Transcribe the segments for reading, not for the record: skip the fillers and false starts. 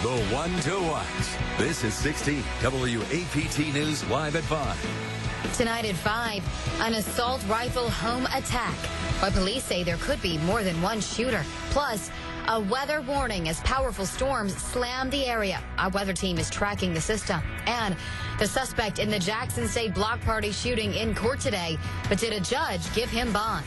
The 1 to watch. This is 16 WAPT News live at 5. Tonight at 5, an assault rifle home attack. But police say there could be more than one shooter. Plus, a weather warning as powerful storms slam the area. Our weather team is tracking the system. And the suspect in the Jackson State block party shooting in court today. But did a judge give him bond?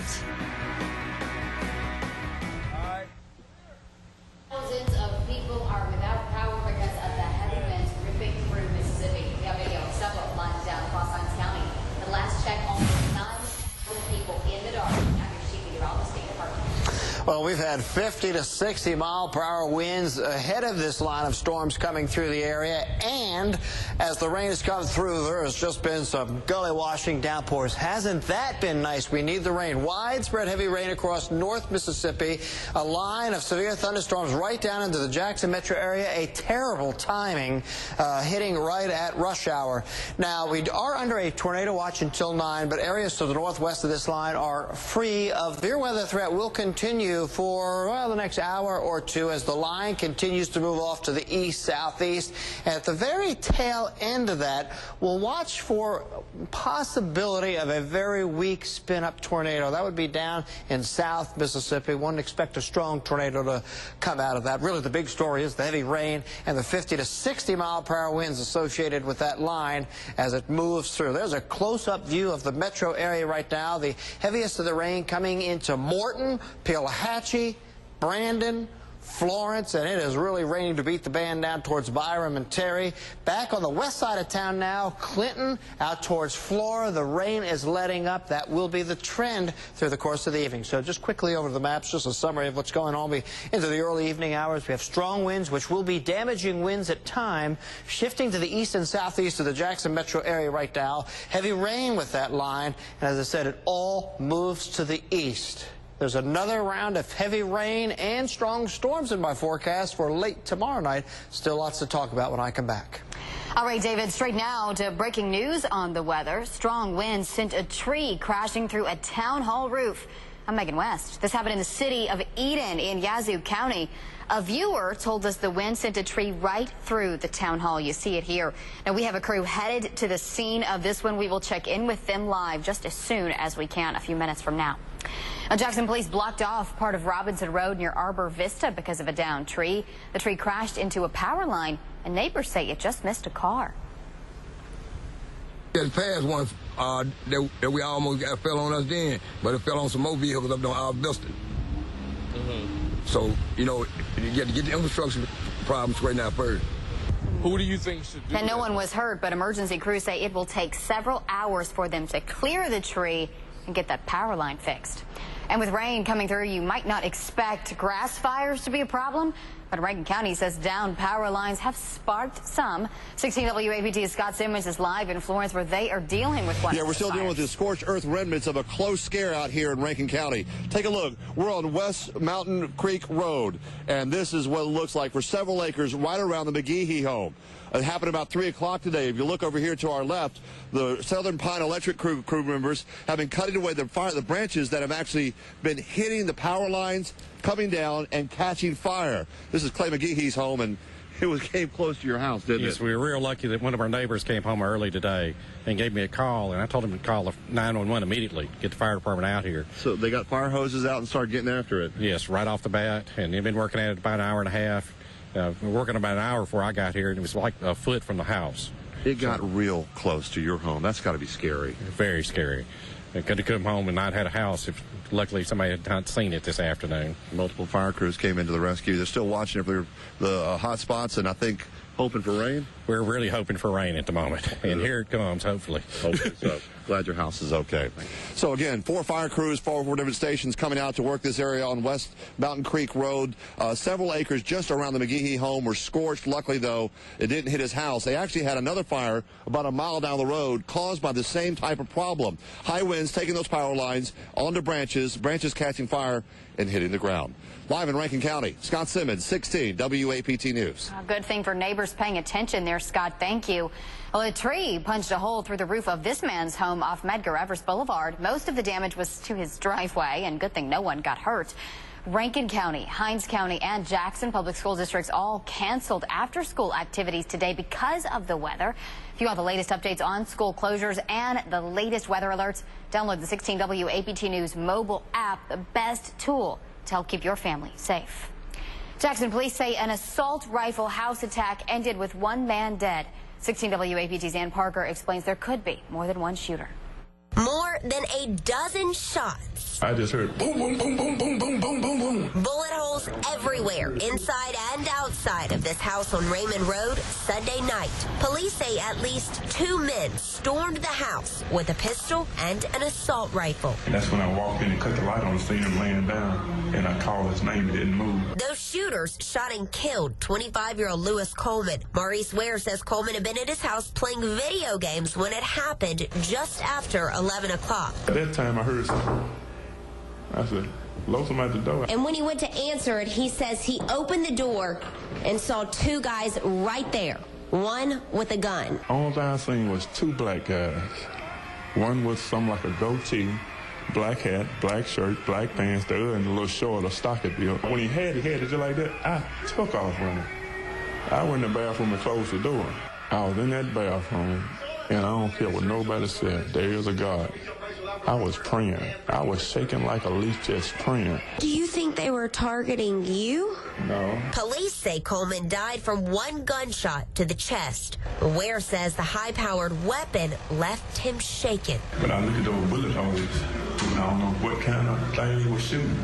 Thousands of people are without power because of the heavy winds ripping through Mississippi. We have video of several lines down across County. The last check, almost 9 people in the dark. Now here's Chief Meteorologist State Department. Well, we've had 50 to 60 mile-per-hour winds ahead of this line of storms coming through the area. And as the rain has come through, there has just been some gully-washing downpours. Hasn't that been nice? We need the rain. Widespread heavy rain across North Mississippi. A line of severe thunderstorms right down into the Jackson metro area. A terrible timing hitting right at rush hour. Now, we are under a tornado watch until 9, but areas to the northwest of this line are free of severe weather threat. Will continue for, well, the next hour or two as the line continues to move off to the east-southeast. And at the very tail end of that, we'll watch for possibility of a very weak spin-up tornado. That would be down in South Mississippi. Wouldn't expect a strong tornado to come out of that. Really, the big story is the heavy rain and the 50 to 60 mile-per-hour winds associated with that line as it moves through. There's a close-up view of the metro area right now. The heaviest of the rain coming into Morton, Pelahatchie, Brandon, Florence, and it is really raining to beat the band down towards Byram and Terry. Back on the west side of town now, Clinton, out towards Flora. The rain is letting up. That will be the trend through the course of the evening. So just quickly over the maps, just a summary of what's going on into the early evening hours. We have strong winds, which will be damaging winds at time, shifting to the east and southeast of the Jackson metro area right now. Heavy rain with that line, and as I said, it all moves to the east. There's another round of heavy rain and strong storms in my forecast for late tomorrow night. Still lots to talk about when I come back. All right, David, straight now to breaking news on the weather. Strong winds sent a tree crashing through a town hall roof. I'm Megan West. This happened in the city of Eden in Yazoo County. A viewer told us the wind sent a tree right through the town hall. You see it here. Now, we have a crew headed to the scene of this one. We will check in with them live just as soon as we can, a few minutes from now. Jackson police blocked off part of Robinson Road near Arbor Vista because of a downed tree. The tree crashed into a power line, and neighbors say it just missed a car. It passed once that we almost fell on us then, but it fell on some more vehicles up on our Vista. So, you know, you get to get the infrastructure problem straightened out first. Who do you think should do that? No that? one was hurt, but emergency crews say it will take several hours for them to clear the tree and get that power line fixed. And with rain coming through, you might not expect grass fires to be a problem, but Rankin County says downed power lines have sparked some. 16 WAPT's Scott Simmons is live in Florence, where they are dealing with one. Yeah, we're still dealing with the scorched earth remnants of a close scare out here in Rankin County. Take a look. We're on West Mountain Creek Road, and this is what it looks like for several acres right around the McGehee home. It happened about 3 o'clock today. If you look over here to our left, the Southern Pine Electric crew members have been cutting away the branches that have actually been hitting the power lines, coming down and catching fire. This is Clay McGeehee's home, and it came close to your house, didn't it? Yes, we were real lucky that one of our neighbors came home early today and gave me a call, and I told him to call the 911 immediately, get the fire department out here. So they got fire hoses out and started getting after it? Yes, right off the bat, and they've been working at it about an hour and a half. We were working about an hour before I got here, and it was like a foot from the house. It got real close to your home. That's got to be scary. Very scary. I could have come home and not had a house if luckily somebody had not seen it this afternoon. Multiple fire crews came into the rescue. They're still watching for the hot spots, and I think hoping for rain. We're really hoping for rain at the moment, and here it comes, hopefully. Hopefully so. Glad your house is okay. So again, 4 fire crews, 4 different stations coming out to work this area on West Mountain Creek Road. Several acres just around the McGehee home were scorched. Luckily, though, it didn't hit his house. They actually had another fire about a mile down the road caused by the same type of problem. High winds taking those power lines onto branches catching fire and hitting the ground. Live in Rankin County, Scott Simmons, 16 WAPT News. A good thing for neighbors paying attention there, Scott. Thank you. Well, a tree punched a hole through the roof of this man's home off Medgar Evers Boulevard. Most of the damage was to his driveway, and good thing no one got hurt. Rankin County, Hinds County, and Jackson Public School Districts all canceled after-school activities today because of the weather. If you want the latest updates on school closures and the latest weather alerts, download the 16 WAPT News mobile app, the best tool to help keep your family safe. Jackson police say an assault rifle house attack ended with one man dead. 16 WAPT's Ann Parker explains there could be more than one shooter. More than a dozen shots. I just heard boom, boom, boom, boom, boom, boom, boom, boom, boom. Bullet holes everywhere, inside and outside of this house on Raymond Road Sunday night. Police say at least 2 men stormed the house with a pistol and an assault rifle. And that's when I walked in and cut the light on, seen him laying down, and I called his name, he didn't move. Those shooters shot and killed 25-year-old Lewis Coleman. Maurice Ware says Coleman had been at his house playing video games when it happened just after 11 o'clock. At that time, I heard something. I said, "Hello, somebody at the door." And when he went to answer it, he says he opened the door and saw 2 guys right there, one with a gun. All I seen was 2 black guys. One with something like a goatee, black hat, black shirt, black pants, the other and a little short, a stocky build. When he had it just like that, I took off running. I went in the bathroom and closed the door. I was in that bathroom, and I don't care what nobody said, there is a God. I was praying. I was shaking like a leaf, just praying. Do you think they were targeting you? No. Police say Coleman died from 1 gunshot to the chest. Ware says the high-powered weapon left him shaken. But I look at those bullet holes. I don't know what kind of thing he was shooting.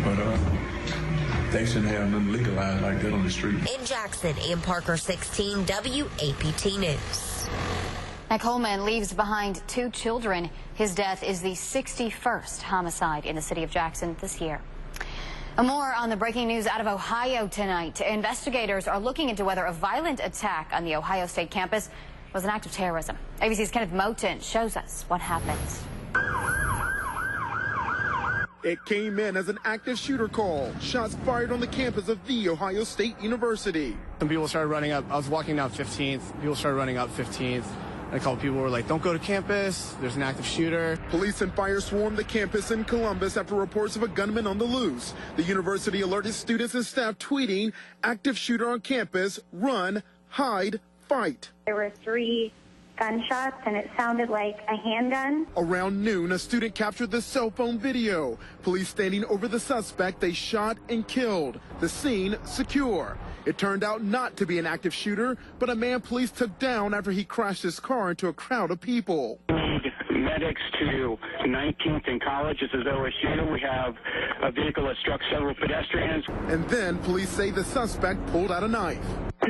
But they shouldn't have nothing legalized like that on the street. In Jackson, Ann Parker, 16 WAPT News. Now, Coleman leaves behind 2 children. His death is the 61st homicide in the city of Jackson this year. More on the breaking news out of Ohio tonight. Investigators are looking into whether a violent attack on the Ohio State campus was an act of terrorism. ABC's Kenneth Moten shows us what happened. It came in as an active shooter call. Shots fired on the campus of The Ohio State University. Some people started running up. I was walking down 15th. People started running up 15th. And a couple people were like, "Don't go to campus. There's an active shooter." Police and fire swarmed the campus in Columbus after reports of a gunman on the loose. The university alerted students and staff tweeting, "Active shooter on campus, run, hide, fight." There were 3 gunshots, and it sounded like a handgun. Around noon, a student captured the cell phone video. Police standing over the suspect they shot and killed. The scene secure. It turned out not to be an active shooter, but a man police took down after he crashed his car into a crowd of people. We need medics to 19th and College. This is OSU. We have a vehicle that struck several pedestrians. And then police say the suspect pulled out a knife.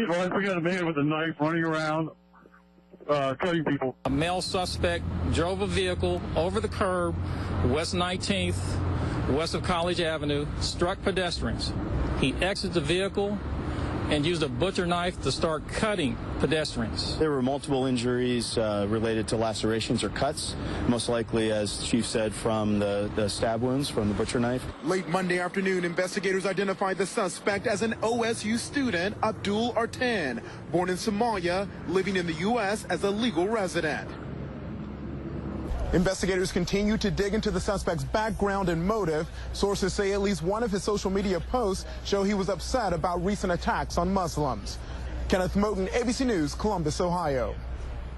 Well, we got a man with a knife running around, cutting people. A male suspect drove a vehicle over the curb, West 19th, west of College Avenue, struck pedestrians. He exited the vehicle and used a butcher knife to start cutting pedestrians. There were multiple injuries related to lacerations or cuts, most likely, as Chief said, from the stab wounds from the butcher knife. Late Monday afternoon, investigators identified the suspect as an OSU student, Abdul Artan, born in Somalia, living in the U.S. as a legal resident. Investigators continue to dig into the suspect's background and motive. Sources say at least one of his social media posts show he was upset about recent attacks on Muslims. Kenneth Moten, ABC News, Columbus, Ohio.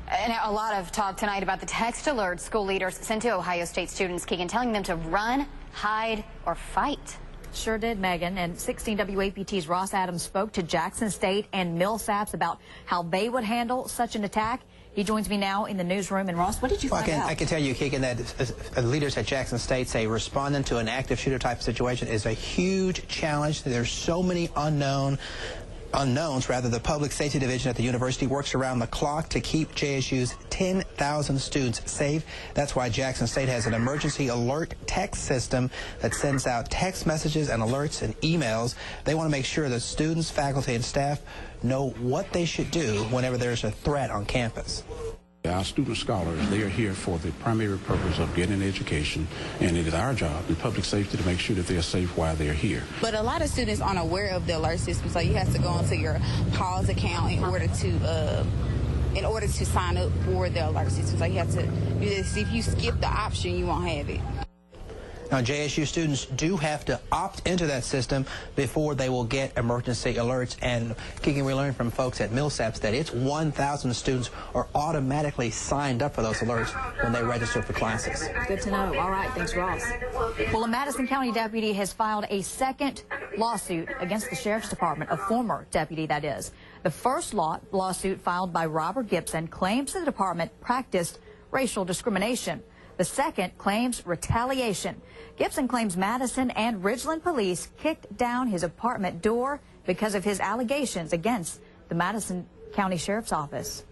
And a lot of talk tonight about the text alert school leaders sent to Ohio State students, Keegan, telling them to run, hide, or fight. Sure did, Megan. And 16 WAPT's Ross Adams spoke to Jackson State and Millsaps about how they would handle such an attack. He joins me now in the newsroom. And Ross, what did you find out? I can tell you, Keegan, that leaders at Jackson State say responding to an active shooter type of situation is a huge challenge. There's so many unknowns. The Public Safety Division at the university works around the clock to keep JSU's 10,000 students safe. That's why Jackson State has an emergency alert text system that sends out text messages and alerts and emails. They want to make sure that students, faculty, and staff know what they should do whenever there's a threat on campus. Our student scholars, they are here for the primary purpose of getting an education, and it is our job in public safety to make sure that they are safe while they're here. But a lot of students aren't aware of the alert system, so you have to go into your calls account in order to sign up for the alert system. So you have to do this. If you skip the option, you won't have it. Now, JSU students do have to opt into that system before they will get emergency alerts. And, Keegan, we learned from folks at Millsaps that it's 1,000 students are automatically signed up for those alerts when they register for classes. Good to know. All right. Thanks, Ross. Well, a Madison County deputy has filed a second lawsuit against the Sheriff's Department, a former deputy, that is. The first lawsuit filed by Robert Gibson claims the department practiced racial discrimination. The second claims retaliation. Gibson claims Madison and Ridgeland police kicked down his apartment door because of his allegations against the Madison County Sheriff's Office.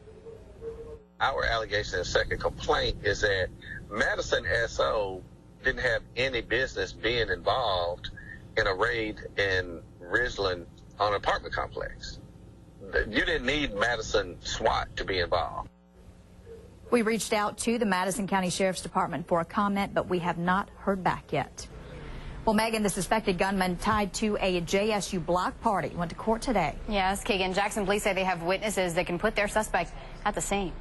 Our allegation in the second complaint is that Madison SO didn't have any business being involved in a raid in Ridgeland on an apartment complex. You didn't need Madison SWAT to be involved. We reached out to the Madison County Sheriff's Department for a comment, but we have not heard back yet. Well, Megan, the suspected gunman tied to a JSU block party went to court today. Yes, Keegan. Jackson police say they have witnesses that can put their suspect at the scene.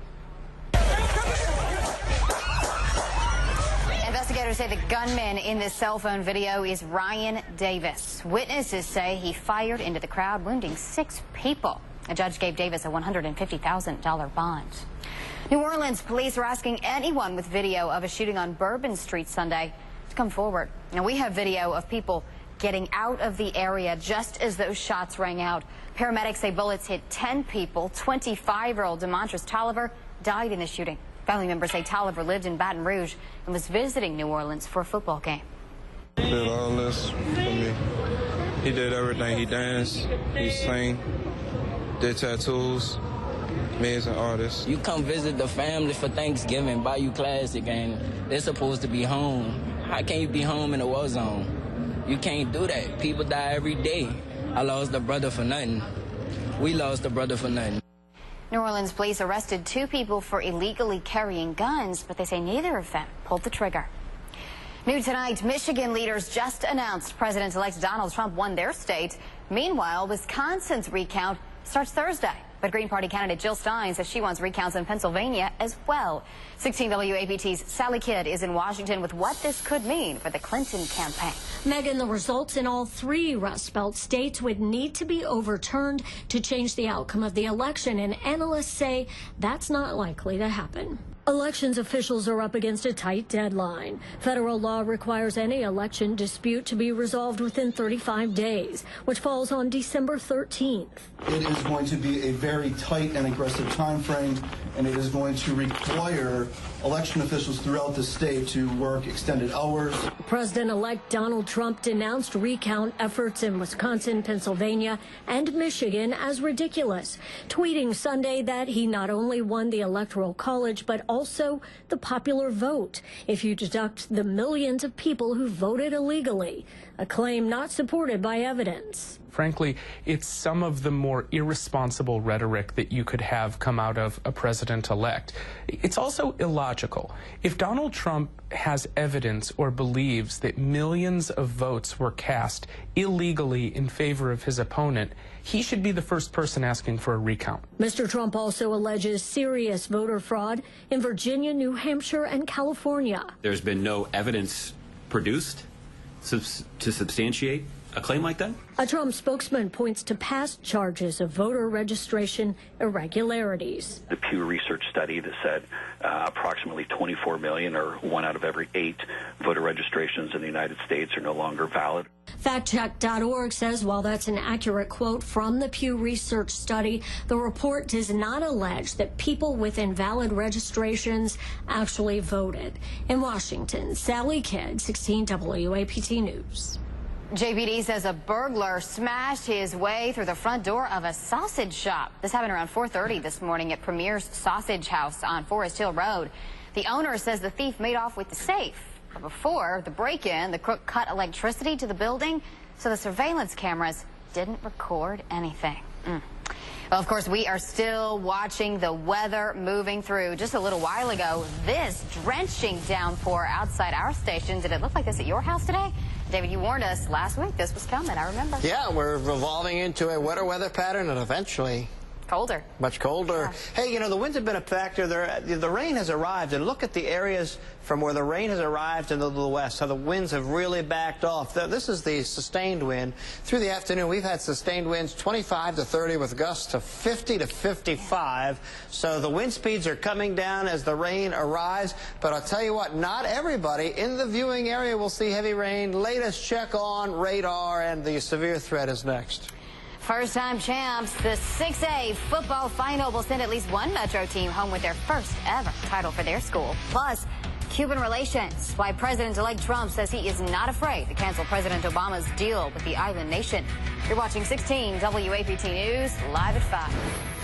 Investigators say the gunman in this cell phone video is Ryan Davis. Witnesses say he fired into the crowd, wounding 6 people. A judge gave Davis a $150,000 bond. New Orleans police are asking anyone with video of a shooting on Bourbon Street Sunday to come forward. Now, we have video of people getting out of the area just as those shots rang out. Paramedics say bullets hit 10 people. 25-year-old Demontres Tolliver died in the shooting. Family members say Tolliver lived in Baton Rouge and was visiting New Orleans for a football game. He did all this for me. He did everything. He danced, he sang, did tattoos. Me as an artist. You come visit the family for Thanksgiving, buy you classic, and they're supposed to be home. How can you be home in a war zone? You can't do that. People die every day. I lost a brother for nothing. We lost a brother for nothing. New Orleans police arrested 2 people for illegally carrying guns, but they say neither of them pulled the trigger. New tonight, Michigan leaders just announced President-elect Donald Trump won their state. Meanwhile, Wisconsin's recount starts Thursday. But Green Party candidate Jill Stein says she wants recounts in Pennsylvania as well. 16 WAPT's Sally Kidd is in Washington with what this could mean for the Clinton campaign. Megan, the results in all 3 Rust Belt states would need to be overturned to change the outcome of the election, and analysts say that's not likely to happen. Elections officials are up against a tight deadline. Federal law requires any election dispute to be resolved within 35 days, which falls on December 13th. It is going to be a very tight and aggressive time frame, and it is going to require election officials throughout the state to work extended hours. President-elect Donald Trump denounced recount efforts in Wisconsin, Pennsylvania, and Michigan as ridiculous, tweeting Sunday that he not only won the Electoral College, but also the popular vote, if you deduct the millions of people who voted illegally, a claim not supported by evidence. Frankly, it's some of the more irresponsible rhetoric that you could have come out of a president-elect. It's also illogical. If Donald Trump has evidence or believes that millions of votes were cast illegally in favor of his opponent, he should be the first person asking for a recount. Mr. Trump also alleges serious voter fraud in Virginia, New Hampshire, and California. There's been no evidence produced to substantiate a claim like that? A Trump spokesman points to past charges of voter registration irregularities. The Pew Research study that said approximately 24 million, or 1 out of every 8 voter registrations in the United States, are no longer valid. FactCheck.org says while that's an accurate quote from the Pew Research study, the report does not allege that people with invalid registrations actually voted. In Washington, Sally Kidd, 16 WAPT News. JPD says a burglar smashed his way through the front door of a sausage shop. This happened around 4:30 this morning at Premier's Sausage House on Forest Hill Road. The owner says the thief made off with the safe. But before the break-in, the crook cut electricity to the building, so the surveillance cameras didn't record anything. Well, of course, we are still watching the weather moving through. Just a little while ago, this drenching downpour outside our station. Did it look like this at your house today? David, you warned us last week this was coming, I remember. Yeah, we're evolving into a wetter weather pattern, and eventually Colder. Much colder. Yeah. Hey, you know, the winds have been a factor. The rain has arrived, and look at the areas from where the rain has arrived into the west, how the winds have really backed off. This is the sustained wind. Through the afternoon, we've had sustained winds 25 to 30 with gusts to 50 to 55. So the wind speeds are coming down as the rain arrives. But I'll tell you what, not everybody in the viewing area will see heavy rain. Latest check on radar, and the severe threat is next. First-time champs, the 6A football final will send at least one Metro team home with their first ever title for their school. Plus, Cuban relations, why President-elect Trump says he is not afraid to cancel President Obama's deal with the island nation. You're watching 16 WAPT News, live at 5.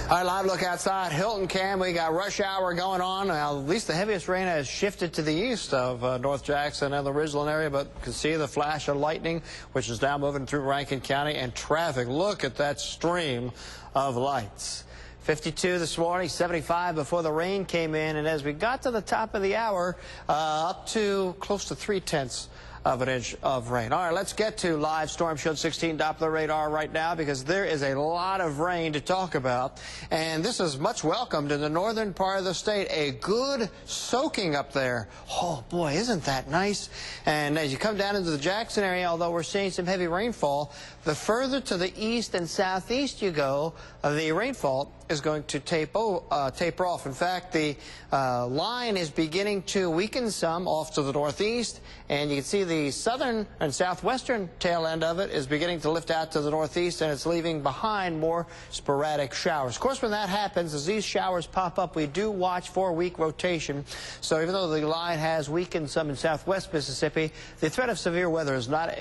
All right, live look outside Hilton, Cam. We got rush hour going on. Now, at least the heaviest rain has shifted to the east of North Jackson and the Ridgeland area, but you can see the flash of lightning, which is now moving through Rankin County, and traffic. Look at that stream of lights. 52 this morning, 75 before the rain came in, and as we got to the top of the hour, up to close to 3/10 of an inch of rain. All right, let's get to live Storm Shield 16 Doppler radar right now, because there is a lot of rain to talk about. And this is much welcomed in the northern part of the state. A good soaking up there. Oh, boy, isn't that nice? And as you come down into the Jackson area, although we're seeing some heavy rainfall, the further to the east and southeast you go, the rainfall is going to taper off. In fact, the line is beginning to weaken some off to the northeast, and you can see the southern and southwestern tail end of it is beginning to lift out to the northeast, and it's leaving behind more sporadic showers. Of course, when that happens, as these showers pop up, we do watch for weak rotation. So even though the line has weakened some in southwest Mississippi, the threat of severe weather is not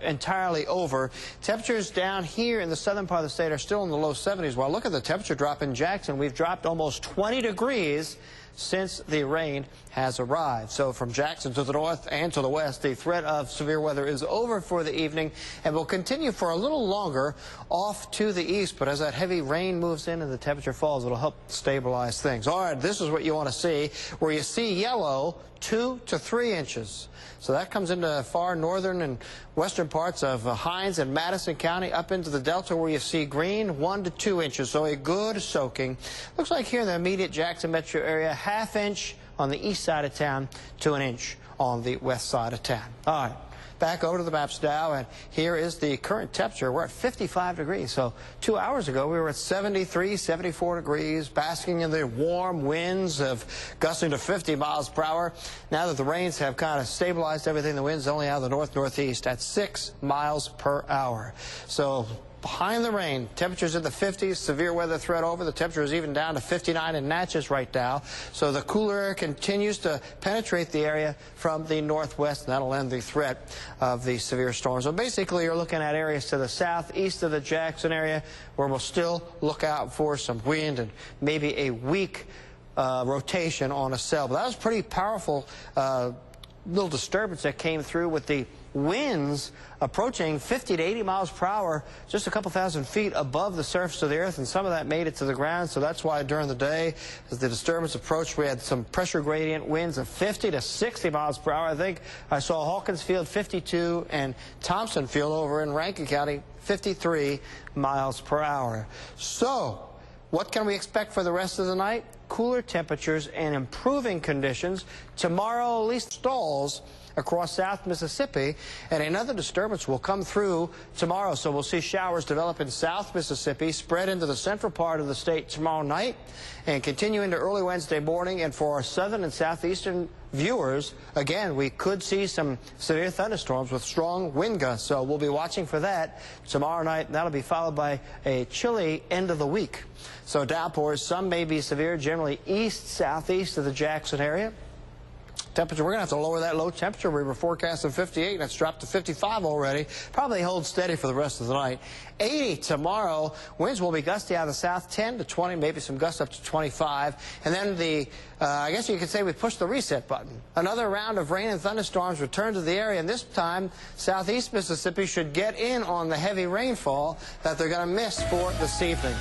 entirely over. Temperatures down here in the southern part of the state are still in the low 70s. Well, look at the temperature drop in Jackson. We've dropped almost 20 degrees since the rain has arrived. So from Jackson to the north and to the west, the threat of severe weather is over for the evening and will continue for a little longer off to the east. But as that heavy rain moves in and the temperature falls, it'll help stabilize things. All right, this is what you want to see, where you see yellow, 2 to 3 inches. So that comes into far northern and western parts of Hinds and Madison County, up into the Delta, where you see green, 1 to 2 inches. So a good soaking. Looks like here in the immediate Jackson metro area, 1/2 inch on the east side of town to 1 inch on the west side of town. All right. Back over to the maps now, and here is the current temperature. We're at 55 degrees. So 2 hours ago, we were at 73, 74 degrees, basking in the warm winds of gusting to 50 miles per hour. Now that the rains have kind of stabilized everything, the wind's only out of the north-northeast at 6 miles per hour. So behind the rain, temperatures in the 50s, severe weather threat over. The temperature is even down to 59 in Natchez right now. So the cooler air continues to penetrate the area from the northwest, and that'll end the threat of the severe storms. So basically, you're looking at areas to the southeast of the Jackson area where we'll still look out for some wind and maybe a weak rotation on a cell. But that was pretty powerful little disturbance that came through with the winds approaching 50 to 80 miles per hour just a couple thousand feet above the surface of the earth, and some of that made it to the ground. So that's why during the day, as the disturbance approached, we had some pressure gradient winds of 50 to 60 miles per hour. I think I saw Hawkins Field 52 and Thompson Field over in Rankin County 53 miles per hour. So what can we expect for the rest of the night? Cooler temperatures and improving conditions. Tomorrow, at least stalls across South Mississippi, and another disturbance will come through tomorrow. So we'll see showers develop in South Mississippi, spread into the central part of the state tomorrow night, and continue into early Wednesday morning. And for our southern and southeastern viewers, again, we could see some severe thunderstorms with strong wind gusts. So we'll be watching for that tomorrow night, and that'll be followed by a chilly end of the week. So downpours, some may be severe, generally east, southeast of the Jackson area. Temperature, we're going to have to lower that low temperature. We were forecasting 58, and it's dropped to 55 already. Probably hold steady for the rest of the night. 80 tomorrow. Winds will be gusty out of the south, 10 to 20, maybe some gusts up to 25. And then I guess you could say we pushed the reset button. Another round of rain and thunderstorms return to the area, and this time southeast Mississippi should get in on the heavy rainfall that they're going to miss for this evening.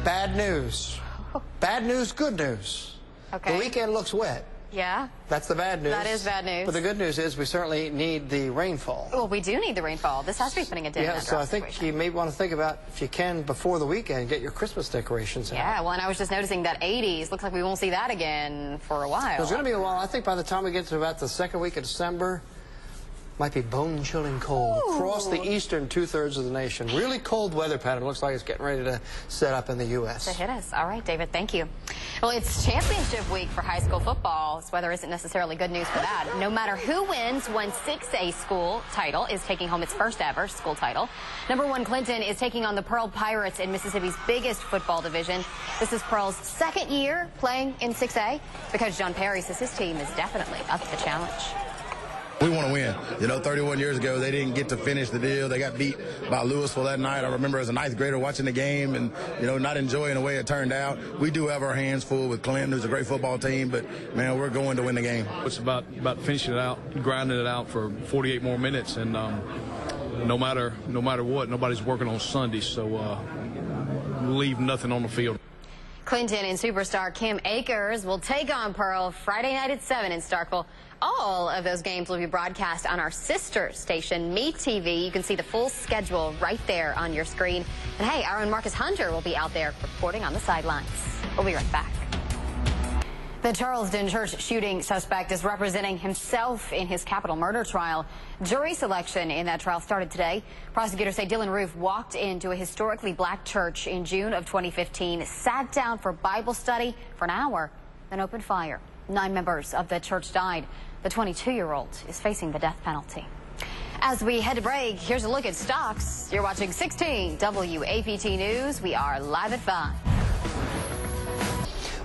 Bad news. Bad news, good news. Okay. The weekend looks wet. Yeah. That's the bad news. That is bad news. But the good news is we certainly need the rainfall. Well, we do need the rainfall. This has to be putting a dent in that so I think you may want to think about, if you can, before the weekend, get your Christmas decorations out. Yeah, well, and I was just noticing that 80s, looks like we won't see that again for a while. It's going to be a while. I think by the time we get to about the second week of December, might be bone-chilling cold across the eastern two-thirds of the nation. Really cold weather pattern. Looks like it's getting ready to set up in the U.S. To hit us. All right, David, thank you. Well, it's championship week for high school football. This weather isn't necessarily good news for that. No matter who wins, one 6A school title is taking home its first ever school title. Number 1 Clinton is taking on the Pearl Pirates in Mississippi's biggest football division. This is Pearl's second year playing in 6A. Because John Perry says his team is definitely up to the challenge. We want to win. You know, 31 years ago, they didn't get to finish the deal. They got beat by Louisville that night. I remember as a ninth grader watching the game and, you know, not enjoying the way it turned out. We do have our hands full with Clinton, who's a great football team, but, man, we're going to win the game. It's about finishing it out, grinding it out for 48 more minutes, and no matter what, nobody's working on Sunday, so leave nothing on the field. Clinton and superstar Kim Akers will take on Pearl Friday night at 7 in Starkville. All of those games will be broadcast on our sister station, Me TV. You can see the full schedule right there on your screen. And hey, our own Marcus Hunter will be out there reporting on the sidelines. We'll be right back. The Charleston church shooting suspect is representing himself in his capital murder trial. Jury selection in that trial started today. Prosecutors say Dylan Roof walked into a historically black church in June of 2015, sat down for Bible study for an hour, then opened fire. 9 members of the church died. The 22-year-old is facing the death penalty. As we head to break, here's a look at stocks. You're watching 16 WAPT News. We are live at 5.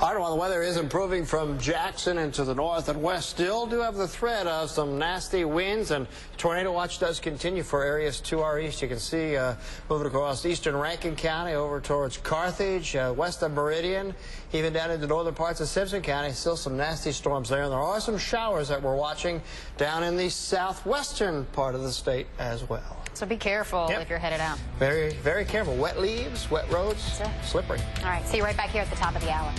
All right, while the weather is improving from Jackson into the north and west, still do have the threat of some nasty winds, and tornado watch does continue for areas to our east. You can see moving across eastern Rankin County over towards Carthage, west of Meridian, even down into northern parts of Simpson County. Still some nasty storms there, and there are some showers that we're watching down in the southwestern part of the state as well. So be careful if you're headed out. Very, very careful. Wet leaves, wet roads, slippery. All right, see you right back here at the top of the hour.